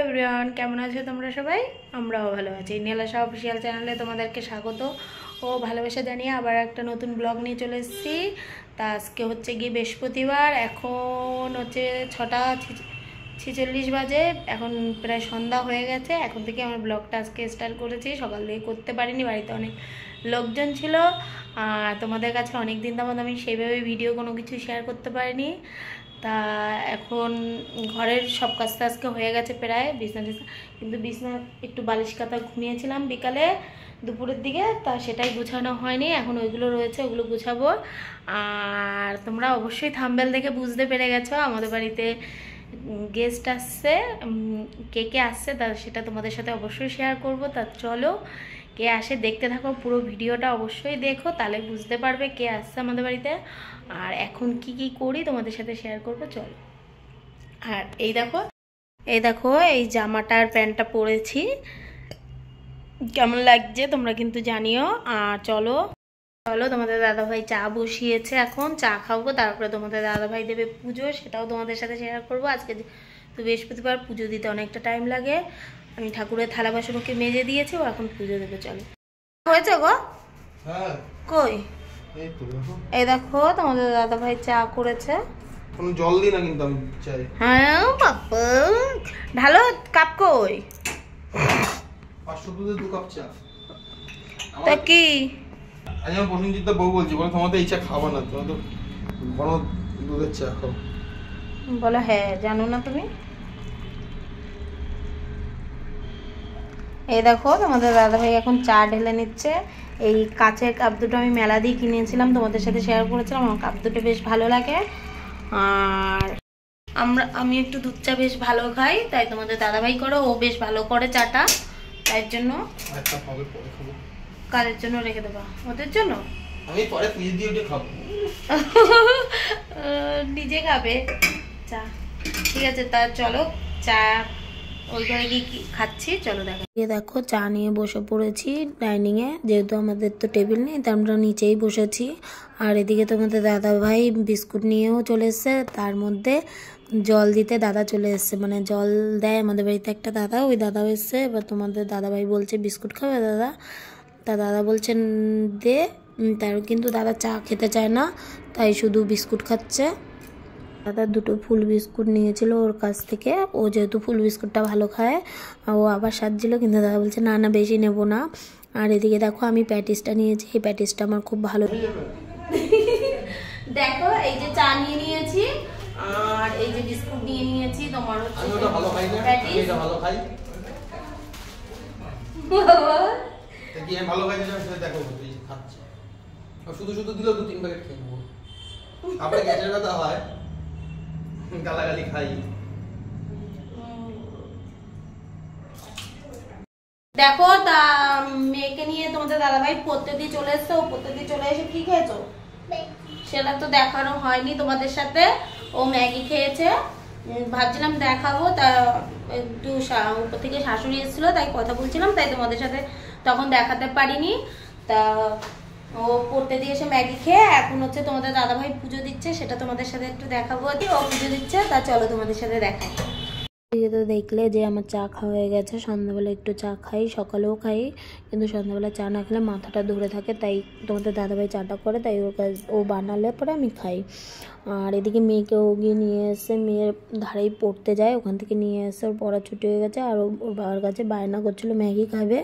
Everyone, কেমন আছো তোমরা সবাই? আমরাও ভালো আছি। নীলাশা অফিসিয়াল চ্যানেলে তোমাদেরকে স্বাগত ও ভালোবাসা জানিয়ে আবার একটা নতুন ব্লগ নিয়ে চলে এসেছি। তা আজকে হচ্ছে গিয়ে বৃহস্পতিবার, এখন হচ্ছে 6:46 বাজে। এখন প্রায় সন্ধ্যা হয়ে গেছে। এখন থেকে আমার ব্লগটা আজকে স্টার্ট করেছি। সকাল থেকে করতে পারিনি, বাড়িতে অনেক লোকজন ছিল আর তোমাদের কাছে অনেক দিন তেমন আমি সেইভাবে ভিডিও কোনো কিছু শেয়ার করতে পারিনি। তা এখন ঘরের সব কাজ আজকে হয়ে গেছে প্রায়, বিছনা কিন্তু বিছনা একটু বালিশ কাতা ঘুমিয়েছিলাম বিকালে দুপুরের দিকে, তা সেটাই গুছানো হয়নি। এখন ওইগুলো রয়েছে, ওগুলো গুছাবো। আর তোমরা অবশ্যই থাম্বনেল দেখে বুঝতে পেরে গেছো আমাদের বাড়িতে গেস্ট আসছে। কে কে আসছে তা সেটা তোমাদের সাথে অবশ্যই শেয়ার করব। তা চলো কে আসে দেখতে থাকো, পুরো ভিডিওটা অবশ্যই দেখো, তাহলে বুঝতে পারবে কে আসছে আমাদের বাড়িতে আর এখন কি কি করি তোমাদের সাথে শেয়ার করব। চলো। আর এই দেখো এই জামাটা আর প্যান্টটা পরেছি, কেমন লাগছে তোমরা কিন্তু জানিও। আর চলো তোমাদের দাদাভাই চা বসিয়েছে, এখন চা খাবো, তারপরে তোমাদের দাদাভাই দেবে পুজো, সেটাও তোমাদের সাথে শেয়ার করবো। আজকে তো বৃহস্পতিবার, পুজো দিতে অনেকটা টাইম লাগে। আমি ঠাকুরের থালা বাসন ওকে মেজে দিয়েছি, ও এখন পুজো দেবে। চলো। হয়েছে গো? হ্যাঁ। কই? এই দেখো তোমাদের দাদাভাই চা করেছে। কোনো জল দিই না কিন্তু আমি চাই। হ্যাঁ বাবা, ঢালো কাপ। কই? 500 দুধে 2 কাপ চা। তা কি আজ আমি প্রসেনজিৎ বউ বলছি, বলে তোমাদের এই চা খাবো না, তোমরা তো ঘন দুধের চা খাও। বলো হ্যাঁ, জানো না তুমি? এই দেখো তোমাদের দাদাভাই এখন চা ঢেলে নিচ্ছে। এই কাচের কাপ দুটো আমি মেলা দিয়ে কিনেছিলাম, তোমাদের সাথে শেয়ার করেছিলাম। আমার কাপ দুটো বেশ ভালো লাগে আর আমি একটু দুধ চা বেশ ভালো খাই, তাই তোমাদের দাদাভাই করে, ও বেশ ভালো করে চাটা, তাই জন্য একটা পরে খাবো। কালের জন্য রেখে দেবা? ওদের জন্য আমি পরে ফ্রিজ দিয়ে উঠে খাবো। নিজে খাবে চা? ঠিক আছে, তা চলো চা ওই ঘরে গিয়ে খাচ্ছি। চলো দেখো চা নিয়ে বসে পড়েছি ডাইনিংয়ে, যেহেতু আমাদের তো টেবিল নেই তাই আমরা নিচেই বসেছি। আর এদিকে তোমাদের দাদা ভাই বিস্কুট নিয়েও চলে এসছে, তার মধ্যে জল দিতে দাদা চলে এসছে, মানে জল দেয় আমাদের বাড়িতে একটা দাদা, ওই দাদাও এসছে। এবার তোমাদের দাদা ভাই বলছে বিস্কুট খাবে দাদা, তা দাদা বলছেন দে, তার কিন্তু দাদা চা খেতে চায় না, তাই শুধু বিস্কুট খাচ্ছে। দাদা দুটো ফুল বিস্কুট নিয়েছিল ওর কাছ থেকে, ও যেহেতু ফুল বিস্কুটটা ভালো খায়, ও আবার সাজছিল, কিন্তু দাদা বলছে না না বেশি নেব না। আর এদিকে দেখো আমি প্যাটিসটা নিয়েছি, এই প্যাটিসটা আমার খুব ভালো। দেখো এই যে চা নিয়ে নিয়েছি আর এই যে বিস্কুট নিয়ে নিয়েছি। তোমার হচ্ছে আমি ওটা ভালো খাই না, আমি এটা ভালো খাই। দেখি আমি ভালো খাই না, সেটা দেখো খাচ্ছি। আর শুধু শুধু দিলেও 2-3 প্যাকেট খেয়ে নেবো। আবার গ্যাসের ব্যথা হয়, গালাগালি খাই। দেখো তা মেয়েকে নিয়ে তোমাদের দাদাভাই পড়তে দিয়ে চলে এসছে, ও পড়তে দিয়ে চলে এসে কি খেয়েছো সেটা তো দেখানো হয়নি তোমাদের সাথে। ও ম্যাগি খেয়েছে, ভাবছিলাম দেখাবো, তা একটু উপর থেকে শাশুড়ি এসেছিলো তাই কথা বলছিলাম, তাই তোমাদের সাথে তখন দেখাতে পারিনি। তা ও পড়তে দিয়ে এসে ম্যাগি খেয়ে এখন হচ্ছে তোমাদের দাদাভাই পুজো দিচ্ছে, সেটা তোমাদের সাথে একটু দেখাবো। ও পুজো দিচ্ছে, তা চলো তোমাদের সাথে দেখাই। তো দেখলে যে আমার চা খাওয়া হয়ে গেছে, সন্ধ্যাবেলা একটু চা খাই, সকালেও খাই, কিন্তু সন্ধ্যাবেলা চা না খেলে মাথাটা ধরে থাকে, তাই তোমাদের দাদাভাই চাটা করে, তাই ও বানালে পরে আমি খাই। আর এদিকে মেয়েকেও গিয়ে নিয়ে এসে, মেয়ের ধারেই পড়তে যায়, ওখান থেকে নিয়ে এসে ওর পড়া ছুটি হয়ে গেছে, আর ওর বাবার কাছে বায়না করছিলো ম্যাগি খাবে।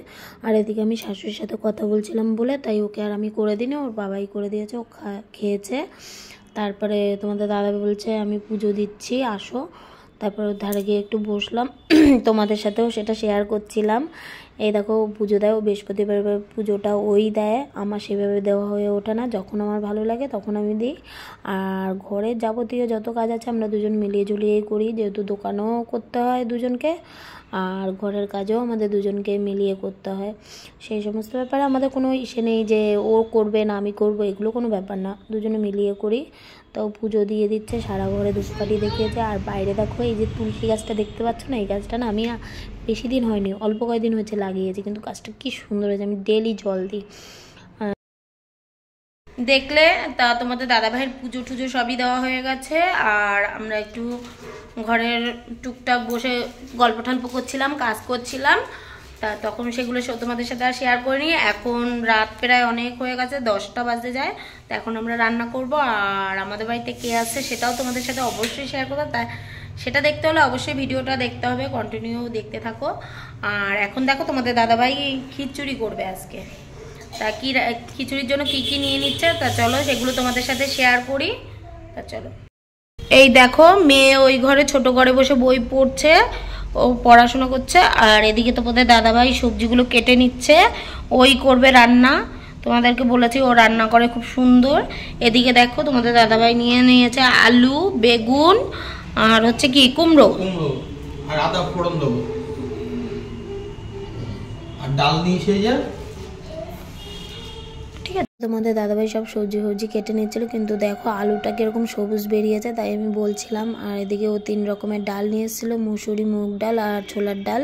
আর এদিকে আমি শাশুড়ির সাথে কথা বলছিলাম বলে তাই ওকে আর আমি করে দিইনি, ওর বাবাই করে দিয়েছে, ও খেয়েছে। তারপরে তোমাদের দাদাভাই বলছে আমি পুজো দিচ্ছি আসো, তারপর ওর ধারে গিয়ে একটু বসলাম, তোমাদের সাথেও সেটা শেয়ার করছিলাম। এই দেখো পুজো দেয়, ও বৃহস্পতিবার পুজোটা ওই দেয়, আমার সেভাবে দেওয়া হয়ে ওঠে না, যখন আমার ভালো লাগে তখন আমি দিই। আর ঘরের যাবতীয় যত কাজ আছে আমরা দুজন মিলিয়ে ঝুলিয়েই করি, যেহেতু দোকানও করতে হয় দুজনকে আর ঘরের কাজও আমাদের দুজনকে মিলিয়ে করতে হয়। সেই সমস্ত ব্যাপারে আমাদের কোনো ইসে নেই যে ও করবে না আমি করব, এগুলো কোনো ব্যাপার না, দুজনে মিলিয়ে করি। তো পুজো দিয়ে দিচ্ছে, সারা ঘরে ধূপকাঠি দেখিয়েছে। আর বাইরে দেখো এই যে তুলসী গাছটা দেখতে পাচ্ছ না, এই গাছটা না আমি বেশি দিন হয়নি, অল্প কয়েকদিন হয়েছে লাগিয়েছি, কিন্তু গাছটা কি সুন্দর হয়েছে, আমি ডেলি জল দিই। দেখলে তা তোমাদের দাদাভাইয়ের পুজো টুজো সবই দেওয়া হয়ে গেছে। আর আমরা একটু ঘরের টুকটাক বসে গল্প টল্প করছিলাম, কাজ করছিলাম। তা তখন সেগুলো তোমাদের সাথে আর শেয়ার করিনি। এখন রাত প্রায় অনেক হয়ে গেছে, 10টা বাজতে যায়। তো এখন আমরা রান্না করব। আর আমাদের বাড়িতে কে আসছে সেটাও তোমাদের সাথে অবশ্যই শেয়ার করবো। তাই সেটা দেখতে হলে অবশ্যই ভিডিওটা দেখতে হবে, কন্টিনিউ দেখতে থাকো। আর এখন দেখো তোমাদের দাদাভাই খিচুড়ি করবে আজকে। তা কি খিচুড়ির জন্য কি কি নিয়ে নিচ্ছে তা চলো সেগুলো তোমাদের সাথে শেয়ার করি। তা চলো, এই দেখো মেয়ে ওই ঘরে ছোট ঘরে বসে বই পড়ছে, ও পড়াশোনা করছে। আর এদিকে তোমাদের দাদাভাই সবজিগুলো কেটে নিচ্ছে, ওই করবে রান্না। তোমাদেরকে বলেছি ও রান্না করে খুব সুন্দর। এদিকে দেখো তোমাদের দাদাভাই নিয়ে নিয়েছে আলু, বেগুন আর হচ্ছে কি কুমড়ো আর আদা ফোড়ন দেবো আর ডাল দিয়ে সেই যা। ঠিক আছে, তোমাদের দাদাভাই সব সবজি কেটে নিচ্ছিল, কিন্তু দেখো আলুটা কিরকম সবুজ বেরিয়েছে তাই আমি বলছিলাম। আর এদিকে ও 3 রকমের ডাল নিয়ে এসেছিলো, মুসুরি, মুগ ডাল আর ছোলার ডাল।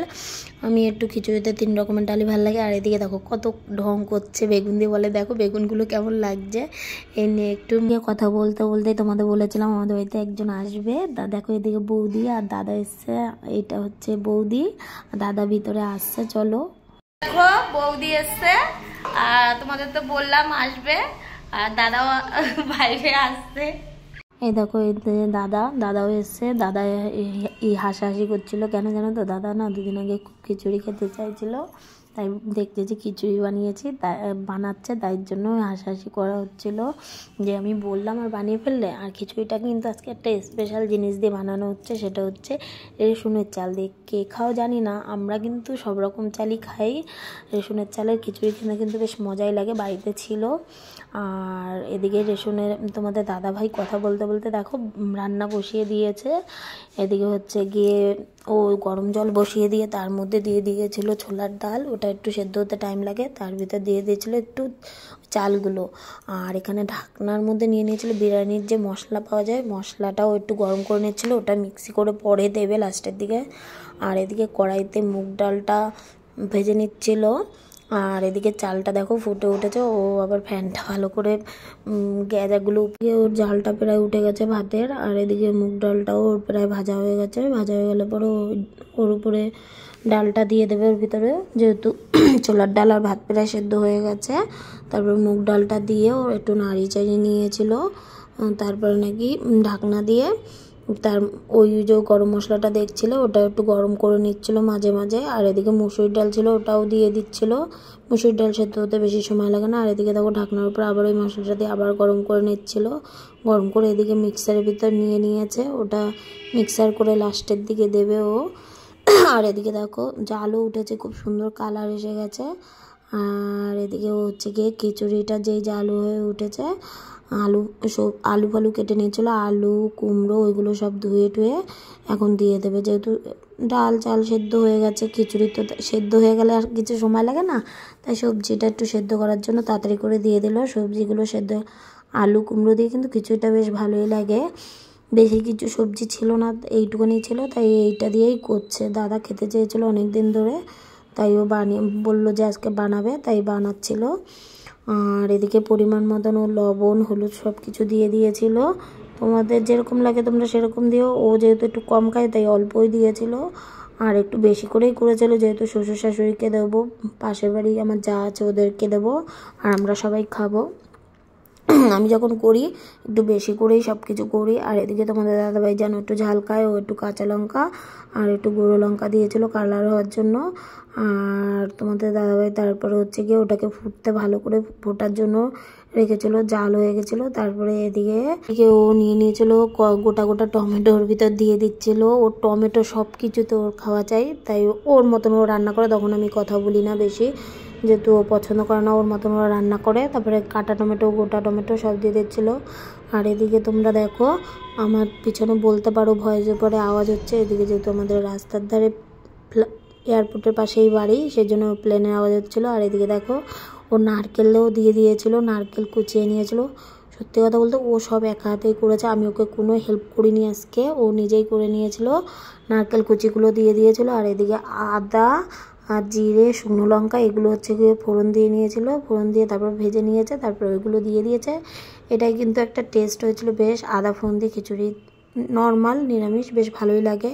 আমি একটু খিচুড়িতে 3 রকমের ডালই ভালো লাগে। আর এদিকে দেখো কত ঢং করছে বেগুন দিয়ে, বলে দেখো বেগুনগুলো কেমন লাগছে। এই নিয়ে একটু কথা বলতে তোমাদের বলেছিলাম আমাদের বাড়িতে একজন আসবে। দেখো এদিকে বৌদি আর দাদা এসছে, এটা হচ্ছে বৌদি, দাদা ভিতরে আসছে। চলো দেখো বৌদি এসছে, আর তোমাদের তো বললাম আসবে, আর দাদাও বাইরে আসছে। এই দেখো এই দাদাও এসছে। দাদা হাসাহাসি করছিল কেন জানো তো, দাদা না 2 দিন আগে খুব খিচুড়ি খেতে চাইছিল, তাই দেখতে যে খিচুড়ি বানিয়েছি বানাচ্ছে, তাই জন্য হাসাহাসি করা হচ্ছিল যে আমি বললাম আর বানিয়ে ফেললে। আর খিচুড়িটা কিন্তু আজকে একটা স্পেশাল জিনিস দিয়ে বানানো হচ্ছে, সেটা হচ্ছে রেশনের চাল দিয়ে। কে খাও জানি না, আমরা কিন্তু সব রকম চালই খাই। রেশনের চালের খিচুড়ি খেতে কিন্তু বেশ মজাই লাগে, বাড়িতে ছিল। আর এদিকে রেশনের তোমাদের দাদাভাই কথা বলতে দেখো রান্না বসিয়ে দিয়েছে। এদিকে হচ্ছে গিয়ে ও গরম জল বসিয়ে দিয়ে তার মধ্যে দিয়ে দিয়েছিল ছোলার ডাল, ওটা একটু সেদ্ধ হতে টাইম লাগে, তার ভিতর দিয়ে দিয়েছিল একটু চালগুলো। আর এখানে ঢাকনার মধ্যে নিয়ে নিয়েছিল বিরিয়ানির যে মশলা পাওয়া যায়, মশলাটাও একটু গরম করে নিচ্ছিল, ওটা মিক্সি করে পরে দেবে লাস্টের দিকে। আর এদিকে কড়াইতে মুগ ডালটা ভেজে নিচ্ছিল। আর এদিকে চালটা দেখো ফুটে উঠেছে, ও আবার ফ্যানটা ভালো করে গ্যাজাগুলো উপরে, ওর জালটা প্রায় উঠে গেছে ভাতের। আর এদিকে মুগ ডালটাও ওর প্রায় ভাজা হয়ে গেছে, ভাজা হয়ে গেলে পরে ওর উপরে ডালটা দিয়ে দেবে ওর ভিতরে, যেহেতু ছোলার ডাল আর ভাত প্রায় সেদ্ধ হয়ে গেছে। তারপর মুগ ডালটা দিয়ে ও একটু নাড়ি চাড়িয়ে নিয়েছিল, তারপরে নাকি ঢাকনা দিয়ে তার ওই যে গরম মশলাটা দেখছিল ওটা একটু গরম করে নিচ্ছিল মাঝে মাঝে। আর এদিকে মুসুর ডাল ছিল ওটাও দিয়ে দিচ্ছিল, মুসুর ডাল সেদ্ধ হতে বেশি সময় লাগে না। আর এদিকে দেখো ঢাকনার উপর আবার ওই মশলাটা দিয়ে আবার গরম করে নিচ্ছিল, গরম করে এদিকে মিক্সারের ভিতর নিয়ে নিয়েছে, ওটা মিক্সার করে লাস্টের দিকে দেবে ও। আর এদিকে দেখো জালও উঠেছে, খুব সুন্দর কালার এসে গেছে। আর এদিকে হচ্ছে গিয়ে খিচুড়িটা যেই জাল হয়ে উঠেছে, আলু ফালু কেটে নিয়েছিল, আলু কুমড়ো ওইগুলো সব ধুয়ে টুয়ে এখন দিয়ে দেবে। যেহেতু ডাল চাল সেদ্ধ হয়ে গেছে, খিচুড়ি তো সেদ্ধ হয়ে গেলে আর কিছু সময় লাগে না, তাই সবজিটা একটু সেদ্ধ করার জন্য তাড়াতাড়ি করে দিয়ে দিল সবজিগুলো সেদ্ধ। আলু কুমড়ো দিয়ে কিন্তু খিচুড়িটা বেশ ভালোই লাগে, বেশি কিছু সবজি ছিল না, এইটুকুনি ছিল, তাই এইটা দিয়েই করছে। দাদা খেতে চেয়েছিল অনেক দিন ধরে, তাই ও বললো যে আজকে বানাবে, তাই বানাচ্ছিল। আর এদিকে পরিমাণ মতন ও লবণ হলুদ সব কিছু দিয়ে দিয়েছিল, তোমাদের যেরকম লাগে তোমরা সেরকম দিও। ও যেহেতু একটু কম খায় তাই অল্পই দিয়েছিল, আর একটু বেশি করেই করেছিল, যেহেতু শ্বশুর শাশুড়িকে দেবো, পাশের বাড়ি আমার যা আছে ওদেরকে দেবো, আর আমরা সবাই খাবো। আমি যখন করি একটু বেশি করেই সব কিছু করি। আর এদিকে তোমাদের দাদাভাই যেন একটু ঝাল খায়, ও একটু কাঁচা লঙ্কা আর একটু গুঁড়ো লঙ্কা দিয়েছিল কালার হওয়ার জন্য। আর তোমাদের দাদাভাই তারপরে হচ্ছে গিয়ে ওটাকে ফুটতে ভালো করে ফোটার জন্য রেখেছিল, জাল হয়ে গেছিলো। তারপরে এদিকে ও নিয়ে নিয়েছিল গোটা গোটা টমেটো ওর ভিতর দিয়ে দিচ্ছিল। ওর টমেটো সব কিছুতে ওর খাওয়া চাই, তাই ওর মতন ও রান্না করে, তখন আমি কথা বলি না বেশি, যেহেতু ও পছন্দ করে না, ওর মতন ওরা রান্না করে। তারপরে কাটা টমেটো গোটা টমেটো সব দিয়ে দিচ্ছিলো। আর এদিকে তোমরা দেখো আমার পিছনে বলতে পারো ভয়েসের পরে আওয়াজ হচ্ছে, এদিকে যেহেতু আমাদের রাস্তার ধারে এয়ারপোর্টের পাশেই বাড়ি, সেই জন্য প্লেনের আওয়াজ হচ্ছিলো। আর এদিকে দেখো ও নারকেলও দিয়ে দিয়েছিল, নারকেল কুচিয়ে নিয়েছিল। সত্যি কথা বলতে ও সব একা হাতেই করেছে, আমি ওকে কোনো হেল্প করিনি আজকে, ও নিজেই করে নিয়েছিল, নারকেল কুচিগুলো দিয়ে দিয়েছিল। আর এদিকে আদা আর জিরে, শুকনো লঙ্কা এগুলো হচ্ছে গিয়ে ফোড়ন দিয়ে নিয়েছিল, ফোড়ন দিয়ে তারপর ভেজে নিয়েছে, তারপর ওইগুলো দিয়ে দিয়েছে। এটাই কিন্তু একটা টেস্ট হয়েছিল বেশ, আদা ফোড়ন দিয়ে খিচুড়ি, নর্মাল নিরামিষ, বেশ ভালোই লাগে।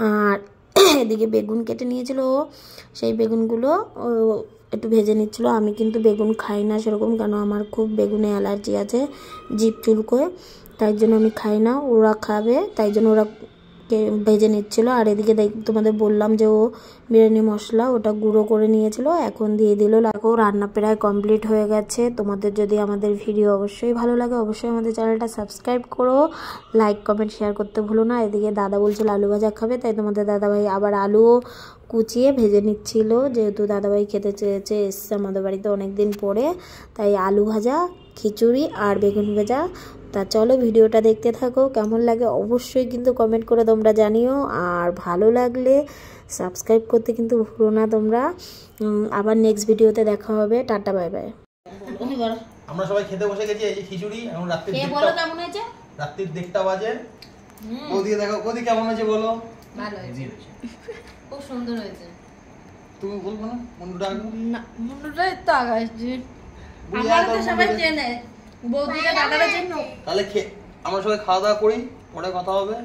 আর এদিকে বেগুন কেটে নিয়েছিল ও, সেই বেগুনগুলো ও একটু ভেজে নিচ্ছিল। আমি কিন্তু বেগুন খাই না সেরকম, কেন আমার খুব বেগুনে অ্যালার্জি আছে, জিভ চুলকোয়, তাই জন্য আমি খাই না। ওরা খাবে তাই জন্য ওরা ভেজে নিচ্ছিল। আর এদিকে তোমাদের বললাম যে ও বিরিয়ানি মশলা ওটা গুঁড়ো করে নিয়েছিল, এখন দিয়ে দিল। দেখো রান্না প্রায় কমপ্লিট হয়ে গেছে। তোমাদের যদি আমাদের ভিডিও অবশ্যই ভালো লাগে, অবশ্যই আমাদের চ্যানেলটা সাবস্ক্রাইব করো, লাইক কমেন্ট শেয়ার করতে ভুলো না। এদিকে দাদা বলছিল আলু ভাজা খাবে, তাই তোমাদের দাদাভাই আবার আলুও কুচিয়ে ভেজে নিচ্ছিল, যেহেতু দাদাভাই খেতে চেয়েছে, এসছে আমাদের বাড়িতে অনেক দিন পরে, তাই আলু ভাজা, খিচুড়ি আর বেগুন ভাজা। তা চলো ভিডিওটা দেখতে থাকো, কেমন লাগে অবশ্যই কিন্তু কমেন্ট করে তোমরা জানিও, আর ভালো লাগলে সাবস্ক্রাইব করতে কিন্তু ভুলো না তোমরা। আবার নেক্সট ভিডিওতে দেখা হবে, টাটা বাই বাই। আমরা সবাই খেতে বসে গেছি, এই যে খিচুড়ি, এখন রাত্রির কে বলো কেমন হয়েছে? রাত্রির 1:30 বাজে। ওদিকে দেখো, ওদিকে কেমন হয়েছে বলো? ভালো হয়েছে, খুব সুন্দর হয়েছে। তুমি বলবো না মুন্ডুটা? না, মুন্ডুটাই তো আগাইছি, আমার তো সবাই চেনে, বৌদিকে দাদারা চেনো। তাহলে আমরা সবাই খাওয়া দাওয়া করি, পরে কথা হবে।